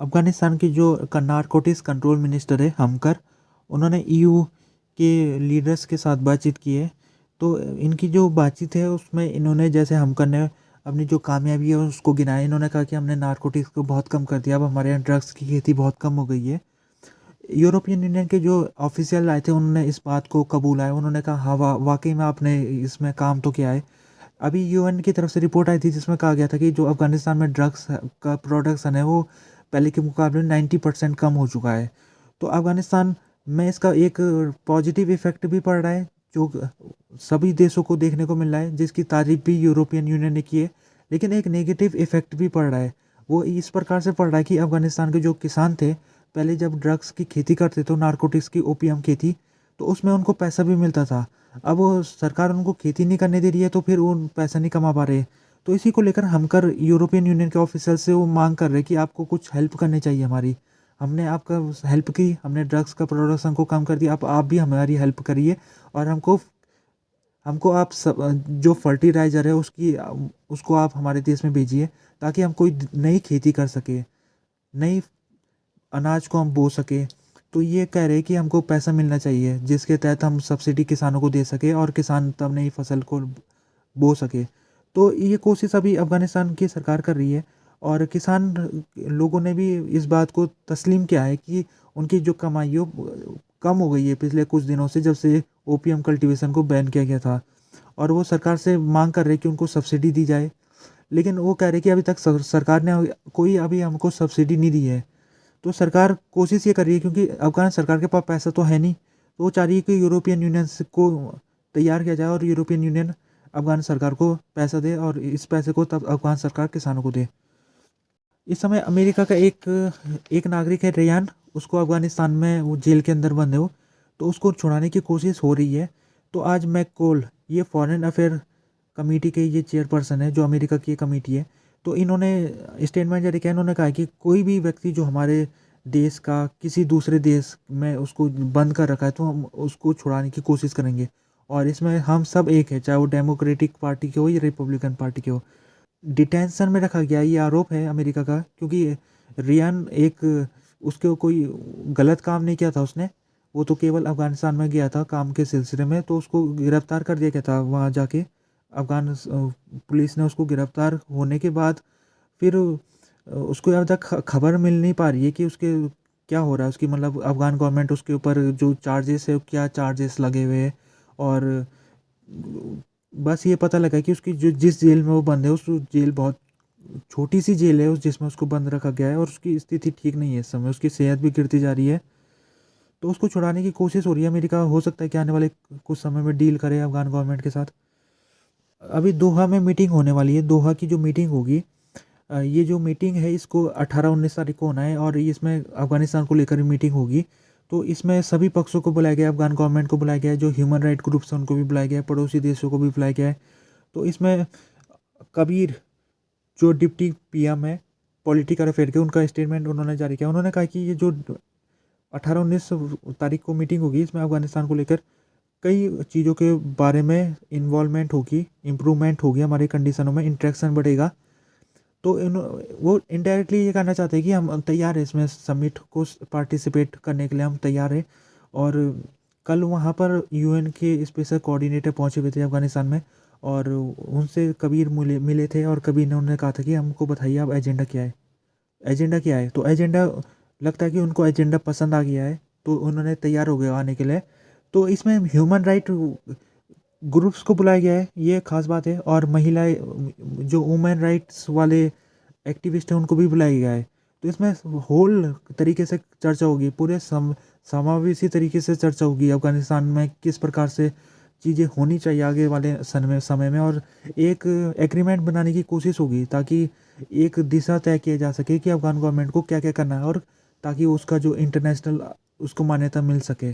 अफ़गानिस्तान की जो narcotics control minister है हमकर, उन्होंने ईयू के लीडर्स के साथ बातचीत की है। तो इनकी जो बातचीत है उसमें इन्होंने, जैसे हमकर ने अपनी जो कामयाबी है उसको गिनाया। इन्होंने कहा कि हमने नारकोटिक्स को बहुत कम कर दिया, अब हमारे यहाँ ड्रग्स की खेती बहुत कम हो गई है। यूरोपियन यूनियन के जो ऑफिशियल आए थे उन्होंने इस बात को कबूला। उन्होंने कहा हाँ वाकई में आपने इसमें काम तो किया है। अभी यूएन की तरफ से रिपोर्ट आई थी जिसमें कहा गया था कि जो अफ़गानिस्तान में ड्रग्स का प्रोडक्शन है वो पहले के मुकाबले 90% कम हो चुका है। तो अफ़गानिस्तान में इसका एक पॉजिटिव इफेक्ट भी पड़ रहा है जो सभी देशों को देखने को मिल रहा है, जिसकी तारीफ भी यूरोपियन यूनियन ने की है। लेकिन एक नेगेटिव इफेक्ट भी पड़ रहा है। वो इस प्रकार से पड़ रहा है कि अफ़गानिस्तान के जो किसान थे, पहले जब ड्रग्स की खेती करते थे, नारकोटिक्स की, ओपीएम की थी, तो उसमें उनको पैसा भी मिलता था। अब वो सरकार उनको खेती नहीं करने दे रही है तो फिर वो पैसा नहीं कमा पा रहे। तो इसी को लेकर हमकर यूरोपियन यूनियन के ऑफिसर से वो मांग कर रहे कि आपको कुछ हेल्प करनी चाहिए हमारी। हमने आपका हेल्प की, हमने ड्रग्स का प्रोडक्शन को कम कर दिया, अब आप भी हमारी हेल्प करिए और हमको हमको आप सब जो फर्टिलाइज़र है उसको आप हमारे देश में भेजिए ताकि हम कोई नई खेती कर सके, नई अनाज को हम बो सके। तो ये कह रहे हैं कि हमको पैसा मिलना चाहिए जिसके तहत हम सब्सिडी किसानों को दे सके और किसान तब नई फसल को बो सके। तो ये कोशिश अभी अफ़गानिस्तान की सरकार कर रही है और किसान लोगों ने भी इस बात को तस्लीम किया है कि उनकी जो कमाई हो कम हो गई है पिछले कुछ दिनों से, जब से ओपीएम कल्टीवेशन को बैन किया गया था। और वो सरकार से मांग कर रहे कि उनको सब्सिडी दी जाए। लेकिन वो कह रहे कि अभी तक सरकार ने कोई अभी हमको सब्सिडी नहीं दी है। तो सरकार कोशिश ये कर रही है क्योंकि अफ़गान सरकार के पास पैसा तो है नहीं, तो वो चाह रही है कि यूरोपियन यूनियन को तैयार किया जाए और यूरोपियन यूनियन अफ़गान सरकार को पैसा दे और इस पैसे को तब अफ़गान सरकार किसानों को दे। इस समय अमेरिका का एक एक नागरिक है रेयान, उसको अफ़गानिस्तान में वो जेल के अंदर बंद है वो, तो उसको छुड़ाने की कोशिश हो रही है। तो आज मैककॉल, ये फॉरेन अफेयर कमेटी के ये चेयरपर्सन है जो अमेरिका की कमेटी है, तो इन्होंने स्टेटमेंट जारी किया। इन्होंने कहा कि कोई भी व्यक्ति जो हमारे देश का किसी दूसरे देश में उसको बंद कर रखा है तो हम उसको छुड़ाने की कोशिश करेंगे। और इसमें हम सब एक है, चाहे वो डेमोक्रेटिक पार्टी के हो या रिपब्लिकन पार्टी के हो। डिटेंशन में रखा गया, ये आरोप है अमेरिका का, क्योंकि रियान एक उसके कोई गलत काम नहीं किया था उसने। वो तो केवल अफ़गानिस्तान में गया था काम के सिलसिले में, तो उसको गिरफ्तार कर दिया गया था वहाँ जाके। पुलिस ने उसको गिरफ्तार होने के बाद फिर उसको अब तक खबर मिल नहीं पा रही है कि उसके क्या हो रहा है। उसकी मतलब अफ़गान गवर्नमेंट उसके ऊपर जो चार्जेस है क्या चार्जेस लगे हुए हैं। और बस ये पता लगा कि उसकी जो जिस जेल में वो बंद है उस जेल बहुत छोटी सी जेल है उस जिसमें उसको बंद रखा गया है और उसकी स्थिति ठीक नहीं है इस समय, उसकी सेहत भी गिरती जा रही है। तो उसको छुड़ाने की कोशिश हो रही है अमेरिका। हो सकता है कि आने वाले कुछ समय में डील करे अफ़गान गवर्नमेंट के साथ। अभी दोहा में मीटिंग होने वाली है। दोहा की जो मीटिंग होगी, ये जो मीटिंग है इसको 18-19 तारीख को होना है और इसमें अफ़गानिस्तान को लेकर मीटिंग होगी। तो इसमें सभी पक्षों को बुलाया गया है, अफ़गान गवर्नमेंट को बुलाया गया है, जो ह्यूमन राइट ग्रुप्स हैं उनको भी बुलाया गया है, पड़ोसी देशों को भी बुलाया गया है। तो इसमें कबीर जो डिप्टी पीएम है पॉलिटिकल अफेयर के, उनका स्टेटमेंट उन्होंने जारी किया। उन्होंने कहा कि ये जो 18-19 तारीख को मीटिंग होगी इसमें अफ़गानिस्तान को लेकर कई चीज़ों के बारे में इन्वॉल्वमेंट होगी, इम्प्रूवमेंट होगी, हमारी कंडीशनों में इंटरेक्शन बढ़ेगा। तो वो इनडायरेक्टली ये कहना चाहते हैं कि हम तैयार हैं इसमें समिट को पार्टिसिपेट करने के लिए, हम तैयार हैं। और कल वहाँ पर यूएन के स्पेशल कोऑर्डिनेटर पहुँचे हुए थे अफ़गानिस्तान में और उनसे कबीर मिले थे और कबीर ने उन्होंने कहा था कि हमको बताइए अब एजेंडा क्या है, एजेंडा क्या है। तो एजेंडा लगता है कि उनको एजेंडा पसंद आ गया है, तो उन्होंने तैयार हो गए आने के लिए। तो इसमें ह्यूमन राइट ग्रुप्स को बुलाया गया है, ये खास बात है। और महिलाएं जो वुमेन राइट्स वाले एक्टिविस्ट हैं उनको भी बुलाया गया है। तो इसमें होल तरीके से चर्चा होगी, पूरे समावेशी तरीके से चर्चा होगी अफ़गानिस्तान में किस प्रकार से चीज़ें होनी चाहिए आगे वाले समय में। और एक एग्रीमेंट बनाने की कोशिश होगी ताकि एक दिशा तय किया जा सके कि अफ़गान गवर्नमेंट को क्या क्या करना है और ताकि उसका जो इंटरनेशनल उसको मान्यता मिल सके।